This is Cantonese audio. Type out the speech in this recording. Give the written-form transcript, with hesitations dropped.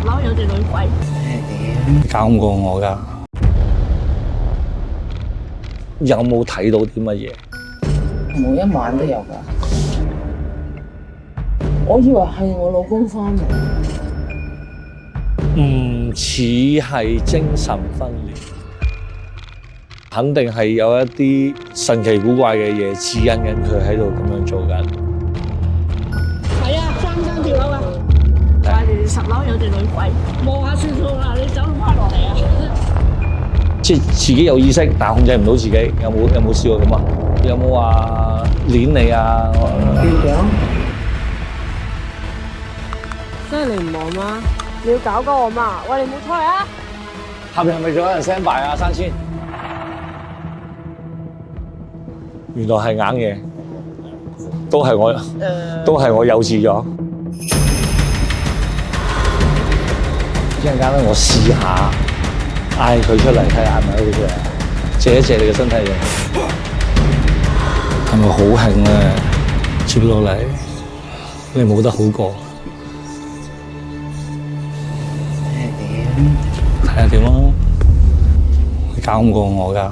10樓有隻女鬼。搞唔過我㗎。有冇睇到啲乜嘢？每一晚都有㗎。我以為係我老公翻嚟。唔似係精神分裂，肯定係有一啲神奇古怪嘅嘢指引緊佢喺度咁樣做緊。係啊，3條樓啊，話你10樓有隻女鬼，望下算數啦，你走翻落嚟啊！即係自己有意識，但係控制唔到自己。有冇試過咁啊？有冇話捏你啊？點樣？真係你唔望嗎？你要搞鳩我嘛？喂，你冇出去啊！下邊係咪仲有人 stand by啊？山千，原來係硬嘢，都係我幼稚咗。一陣間咧，我試下嗌佢出嚟，睇下係咪可以出嚟，借一借你嘅身體嘅，係咪好興咧？接落嚟，你冇得好過。睇下點咯，你搞唔過我㗎。